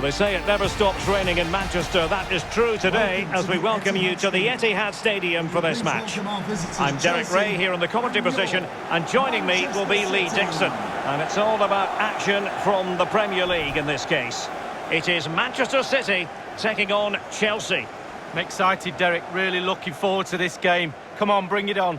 They say it never stops raining in Manchester. That is true today as we welcome you to the Etihad Stadium for this match. I'm Derek Ray here in the commentary position, and joining me will be Lee Dixon. And it's all about action from the Premier League in this case. It is Manchester City taking on Chelsea. I'm excited, Derek. Really looking forward to this game. Come on, bring it on.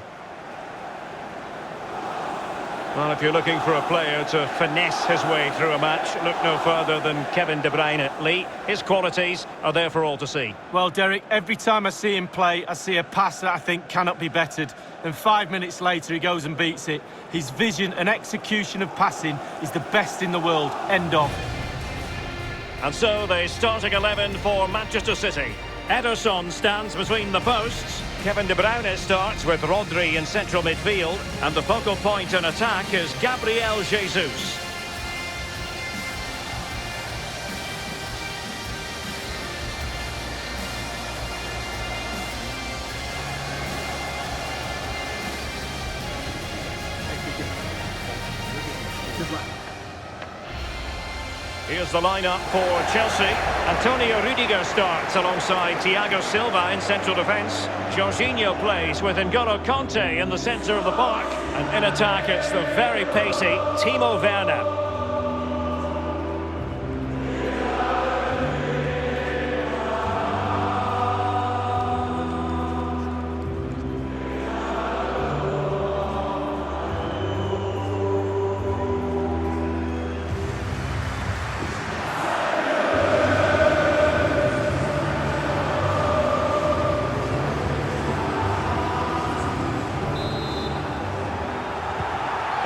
Well, if you're looking for a player to finesse his way through a match, look no further than Kevin De Bruyne. Lee, his qualities are there for all to see. Well, Derek, every time I see him play, I see a pass that I think cannot be bettered. And 5 minutes later, he goes and beats it. His vision and execution of passing is the best in the world. End of. And so the starting 11 for Manchester City. Ederson stands between the posts. Kevin De Bruyne starts with Rodri in central midfield. And the focal point in attack is Gabriel Jesus. Here's the lineup for Chelsea. Antonio Rudiger starts alongside Thiago Silva in central defence. Jorginho plays with N'Golo Conte in the centre of the park. And in attack, it's the very pacey Timo Werner.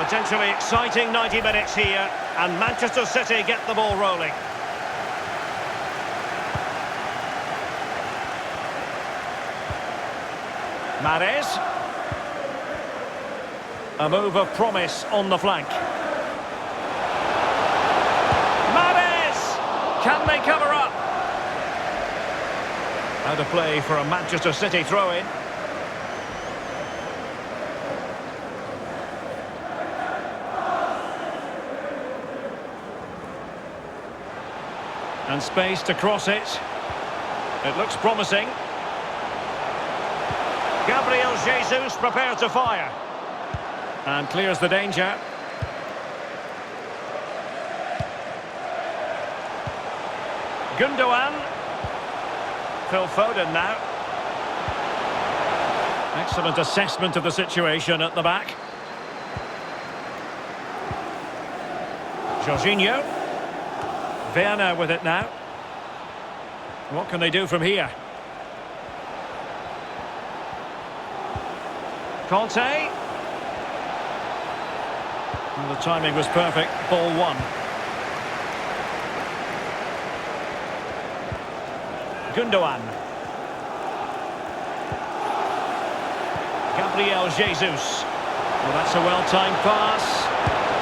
Potentially exciting 90 minutes here, and Manchester City get the ball rolling. Mahrez. A move of promise on the flank. Mahrez! Can they cover up? Out of play for a Manchester City throw-in. And space to cross it. It looks promising. Gabriel Jesus prepared to fire. And clears the danger. Gundogan. Phil Foden now. Excellent assessment of the situation at the back. Jorginho. Werner with it now. What can they do from here? Conte. And the timing was perfect. Ball one. Gundogan. Gabriel Jesus. Well, that's a well-timed pass.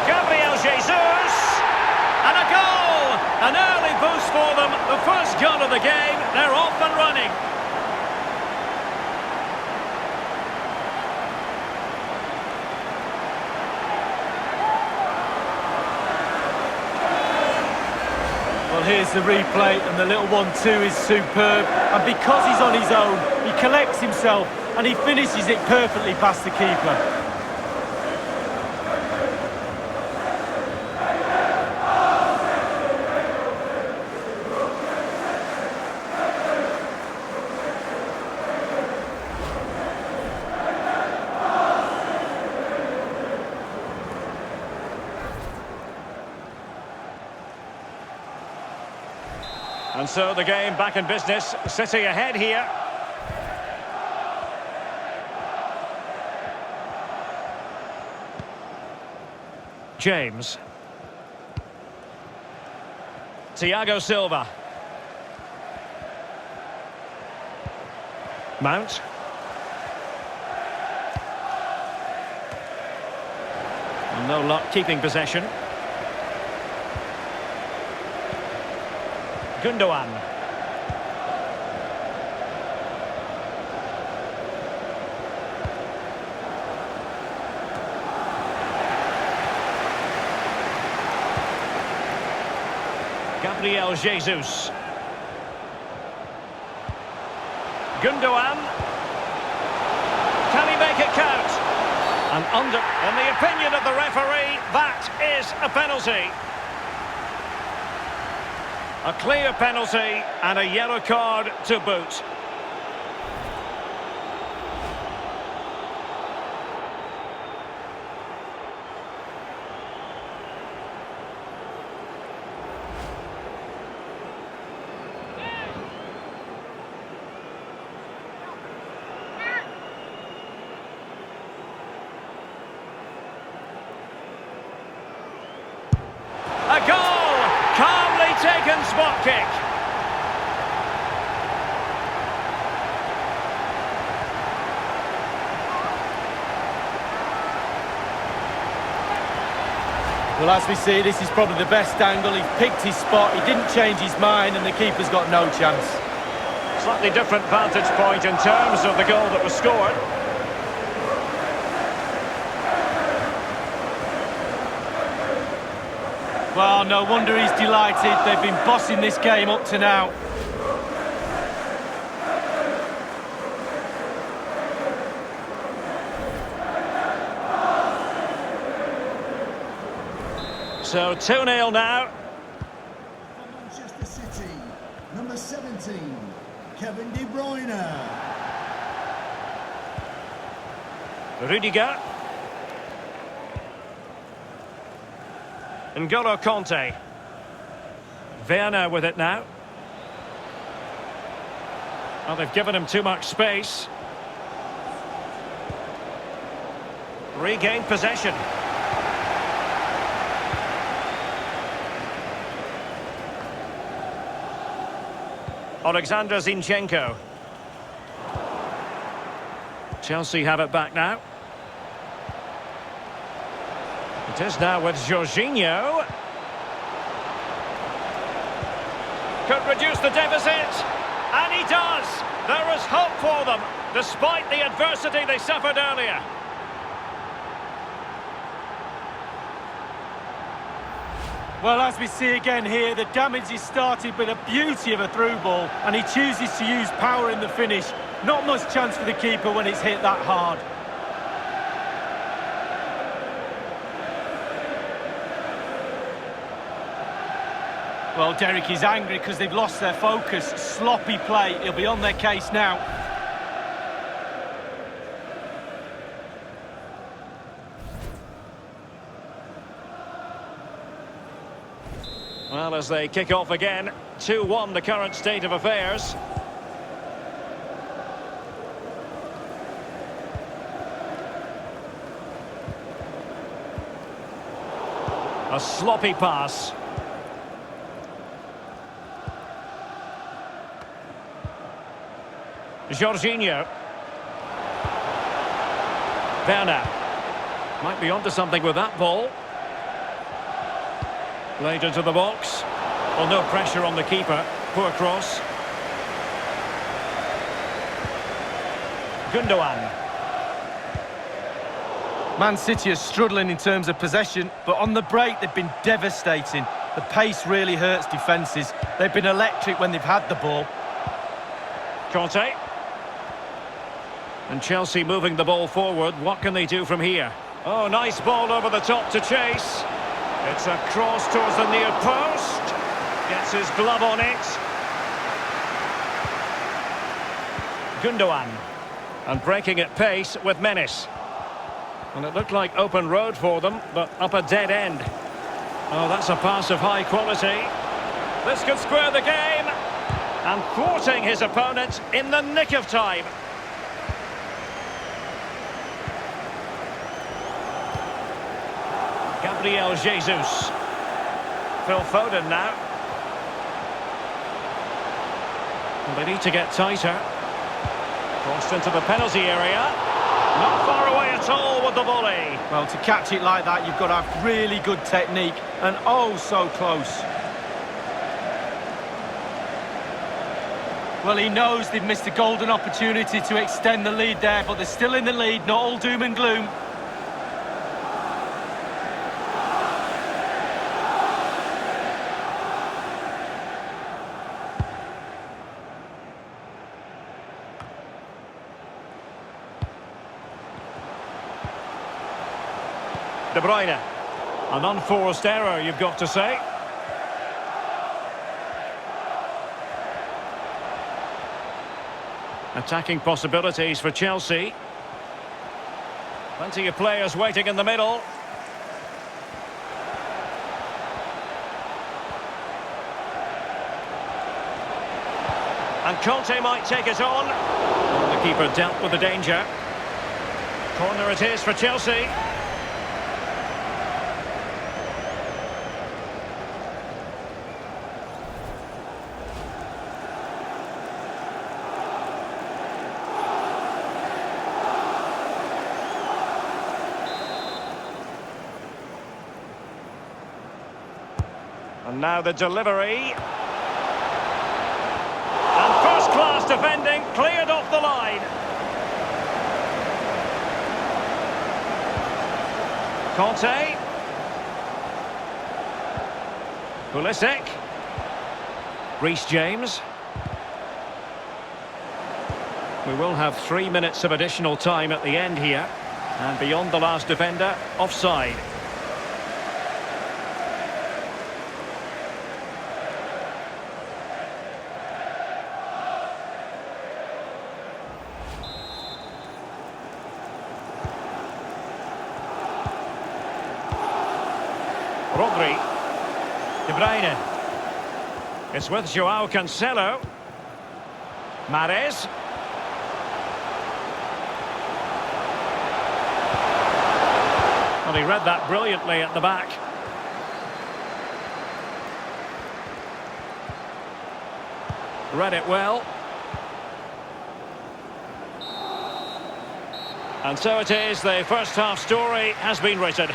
Gabriel Jesus! And a goal! An early boost for them. The first goal of the game. They're off and running. Well, here's the replay, and the little 1-2 is superb. And because he's on his own, he collects himself and he finishes it perfectly past the keeper. And so the game back in business. City ahead here. James. Thiago Silva. Mount. No luck keeping possession. Gundogan. Gabriel Jesus. Gundogan. Can he make it count? And in the opinion of the referee, that is a penalty. A clear penalty and a yellow card to boot. A goal! Calmly taken spot kick. Well, as we see, this is probably the best angle. He picked his spot, he didn't change his mind, and the keeper's got no chance. Slightly different vantage point in terms of the goal that was scored. Well, no wonder he's delighted. They've been bossing this game up to now. So 2-0 now. For Manchester City, number 17, Kevin De Bruyne. Rudiger. N'Golo Conte. Werner with it now. Well, they've given him too much space. Regained possession. Alexander Zinchenko. Chelsea have it back now. It is now with Jorginho. Could reduce the deficit. And he does. There is hope for them, despite the adversity they suffered earlier. Well, as we see again here, the damage is started with a beauty of a through ball, and he chooses to use power in the finish. Not much chance for the keeper when it's hit that hard. Well, Derek is angry because they've lost their focus. Sloppy play. He'll be on their case now. Well, as they kick off again, 2-1 the current state of affairs. A sloppy pass. Jorginho. Werner. Might be onto something with that ball. Played into the box. Well, no pressure on the keeper. Poor cross. Gundogan. Man City are struggling in terms of possession, but on the break they've been devastating. The pace really hurts defences. They've been electric when they've had the ball. Conte. And Chelsea moving the ball forward. What can they do from here? Oh, nice ball over the top to chase. It's a cross towards the near post. Gets his glove on it. Gundogan. And breaking at pace with menace. And it looked like open road for them, but up a dead end. Oh, that's a pass of high quality. This could square the game. And thwarting his opponent in the nick of time. Gabriel Jesus. Phil Foden now. Well, they need to get tighter. Crossed into the penalty area. Not far away at all with the volley. Well, to catch it like that, you've got to have really good technique, and oh, so close. Well, he knows they've missed a golden opportunity to extend the lead there, but they're still in the lead, not all doom and gloom. De Bruyne. An unforced error, you've got to say. Attacking possibilities for Chelsea. Plenty of players waiting in the middle. And Conte might take it on. The keeper dealt with the danger. Corner it is for Chelsea. And now the delivery. And first-class defending, cleared off the line. Conte. Pulisic. Reece James. We will have 3 minutes of additional time at the end here. And beyond the last defender, offside. Rodri. De Bruyne. It's with Joao Cancelo. Mahrez. Well, he read that brilliantly at the back. Read it well. And so it is, the first half story has been written.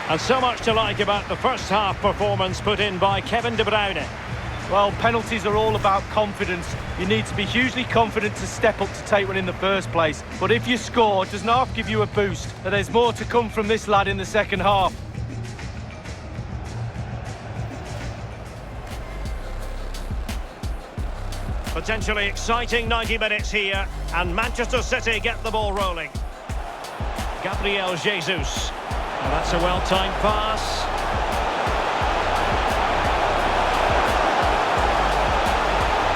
And so much to like about the first half performance put in by Kevin De Bruyne. Well, penalties are all about confidence. You need to be hugely confident to step up to take one in the first place. But if you score, doesn't half give you a boost? But there's more to come from this lad in the second half. Potentially exciting 90 minutes here, and Manchester City get the ball rolling. Gabriel Jesus. Well, that's a well-timed pass.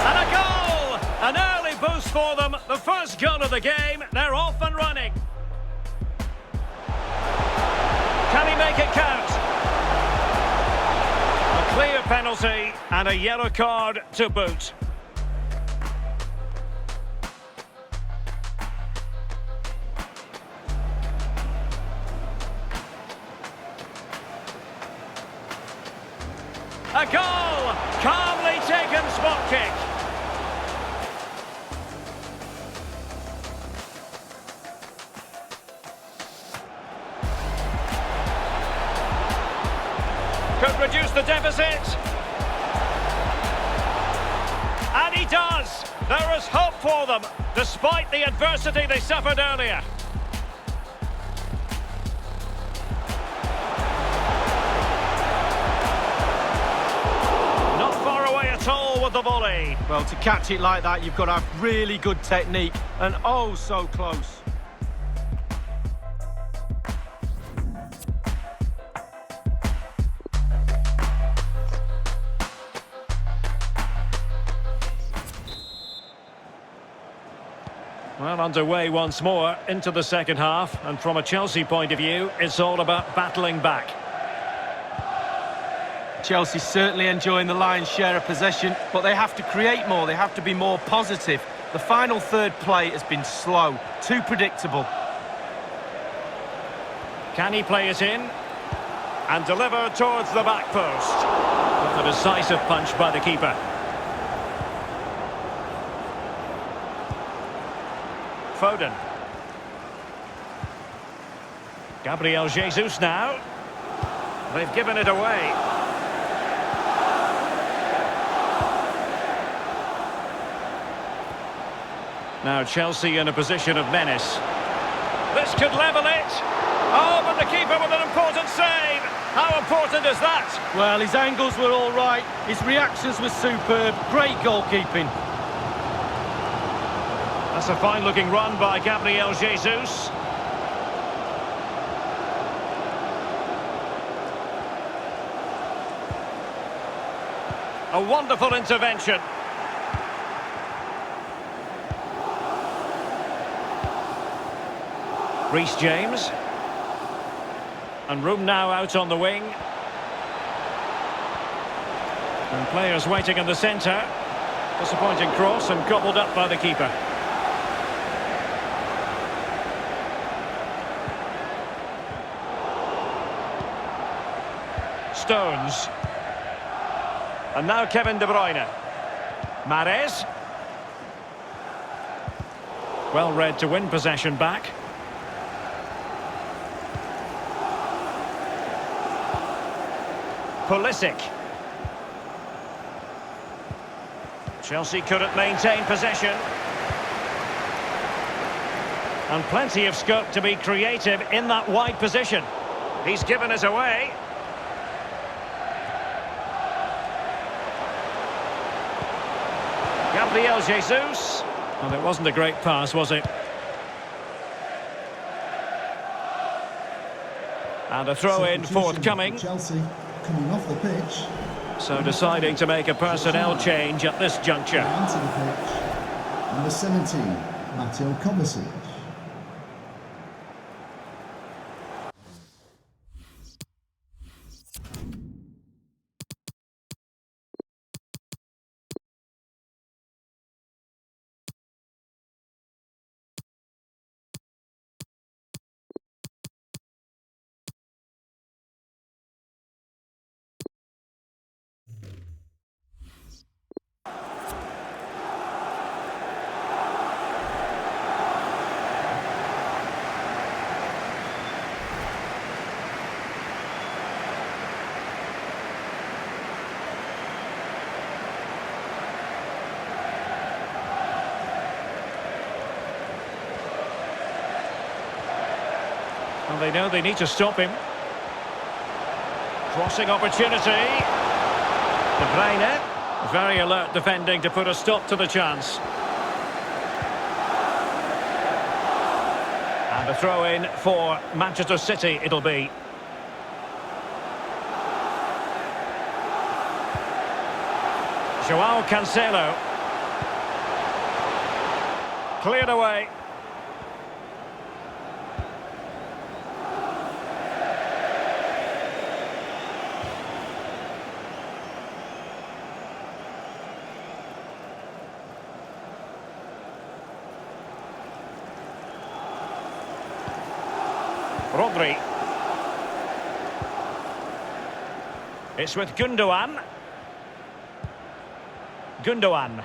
And a goal! An early boost for them. The first goal of the game. They're off and running. Can he make it count? A clear penalty and a yellow card to boot. A goal! Calmly taken spot kick. Could reduce the deficit. And he does! There is hope for them, despite the adversity they suffered earlier. With the volley. Well, to catch it like that, you've got to have really good technique, and oh, so close. Well, underway once more into the second half, and from a Chelsea point of view, it's all about battling back. Chelsea certainly enjoying the lion's share of possession, but they have to create more, they have to be more positive. The final third play has been slow, too predictable. Can he play it in? And deliver towards the back post. With a decisive punch by the keeper. Foden. Gabriel Jesus now. They've given it away. Now Chelsea in a position of menace. This could level it. Oh, but the keeper with an important save. How important is that? Well, his angles were all right. His reactions were superb. Great goalkeeping. That's a fine-looking run by Gabriel Jesus. A wonderful intervention. Reece James. And room now out on the wing. And players waiting in the centre. Disappointing cross and gobbled up by the keeper. Stones. And now Kevin De Bruyne. Mahrez. Well read to win possession back. Pulisic. Chelsea couldn't maintain possession. And plenty of scope to be creative in that wide position. He's given us away. Gabriel Jesus. Well, it wasn't a great pass, was it? And a throw-in forthcoming. Chelsea coming off the pitch. So deciding to make a personnel change at this juncture. Onto the pitch. Number 17, Mateo Kovacic. And they know they need to stop him. Crossing opportunity. De Bruyne. Very alert defending to put a stop to the chance. And a throw-in for Manchester City it'll be. Joao Cancelo. Cleared away. Rodri. It's with Gundogan. Gundogan.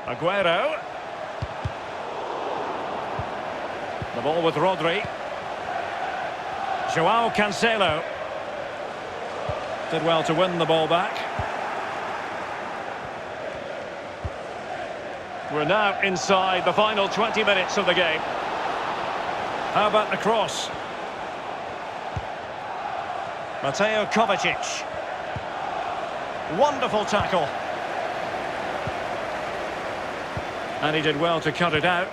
Aguero. The ball with Rodri. Joao Cancelo. Did well to win the ball back. We're now inside the final 20 minutes of the game. How about the cross? Mateo Kovacic. Wonderful tackle. And he did well to cut it out.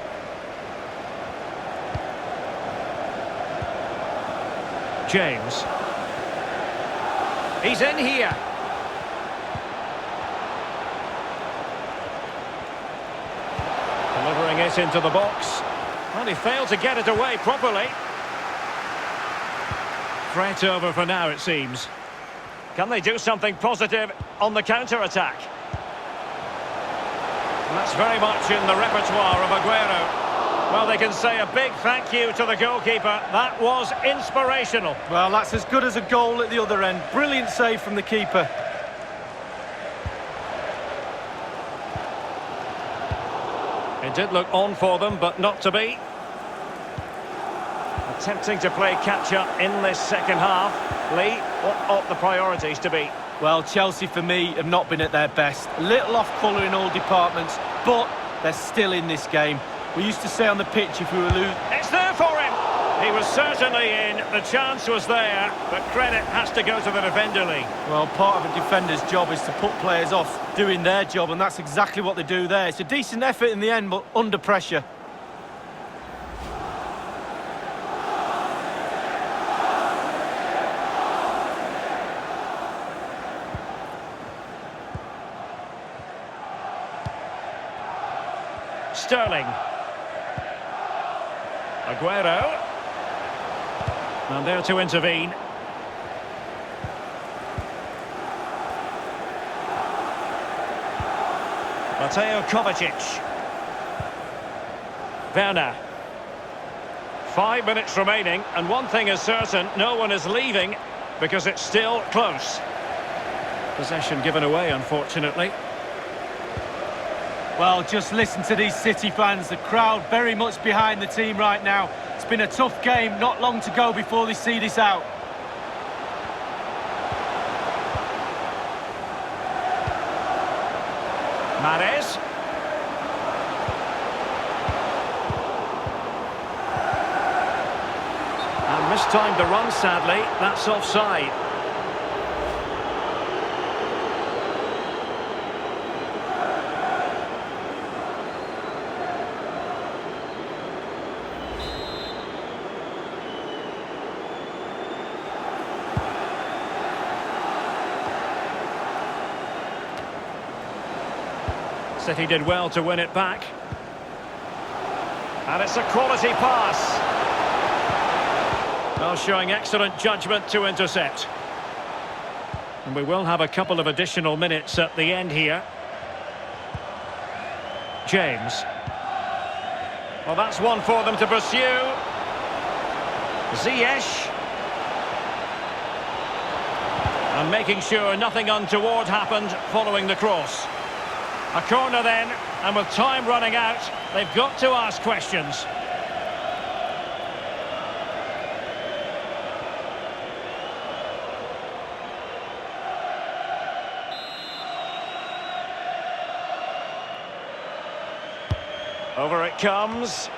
James. He's in here. Delivering it into the box. Well, he failed to get it away properly. Threat over for now, it seems. Can they do something positive on the counter-attack? That's very much in the repertoire of Aguero. Well, they can say a big thank you to the goalkeeper. That was inspirational. Well, that's as good as a goal at the other end. Brilliant save from the keeper. It did look on for them, but not to be. Attempting to play catch-up in this second half. Lee, what ought the priorities to be? Well, Chelsea, for me, have not been at their best. A little off-colour in all departments, but they're still in this game. We used to say on the pitch if we were losing... It's there for him! He was certainly in, the chance was there, but credit has to go to the defender, Lee. Well, part of a defender's job is to put players off doing their job, and that's exactly what they do there. It's a decent effort in the end, but under pressure. Sterling. Aguero. And there to intervene. Mateo Kovacic. Werner. 5 minutes remaining, and one thing is certain, no one is leaving because it's still close. Possession given away, unfortunately. Well, just listen to these City fans. The crowd very much behind the team right now. It's been a tough game, not long to go before they see this out. Mahrez. And mistimed the run, sadly. That's offside. City did well to win it back. And it's a quality pass. Well, showing excellent judgment to intercept. And we will have a couple of additional minutes at the end here. James. Well, that's one for them to pursue. Ziyech. And making sure nothing untoward happened following the cross. A corner then, and with time running out, they've got to ask questions. Over it comes.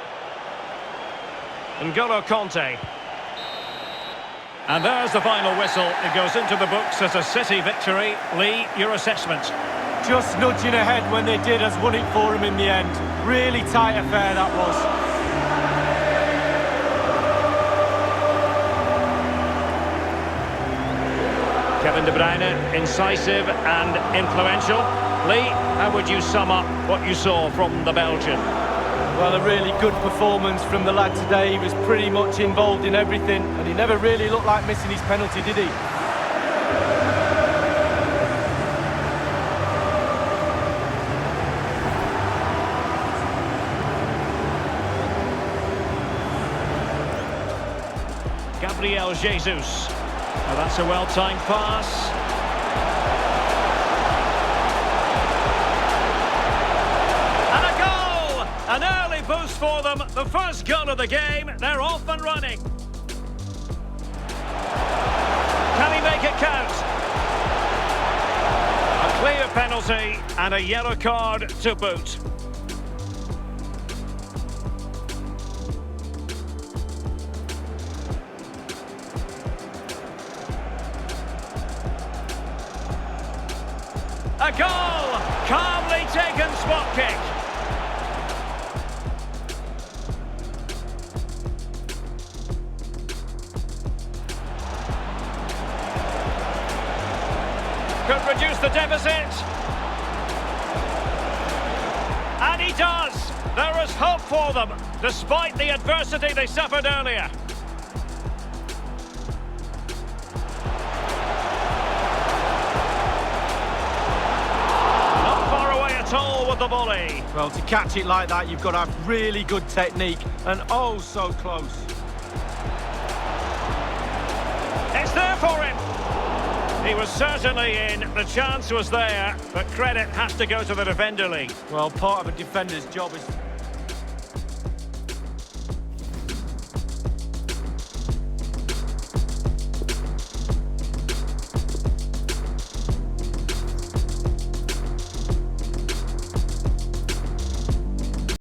N'Golo Kanté. And there's the final whistle. It goes into the books as a City victory. Lee, your assessment? Just nudging ahead when they did has won it for him in the end. Really tight affair that was. Kevin De Bruyne, incisive and influential. Lee, how would you sum up what you saw from the Belgian? Well, a really good performance from the lad today. He was pretty much involved in everything, and he never really looked like missing his penalty, did he? Gabriel Jesus. Well, that's a well-timed pass. And a goal! An early boost for them. The first goal of the game. They're off and running. Can he make it count? A clear penalty and a yellow card to boot. A goal! Calmly taken spot kick. Could reduce the deficit. And he does! There is hope for them, despite the adversity they suffered earlier. With the volley. Well, to catch it like that, you've got to have really good technique, and oh, so close. It's there for him. He was certainly in, the chance was there, but credit has to go to the defender, Lee. Well, part of a defender's job is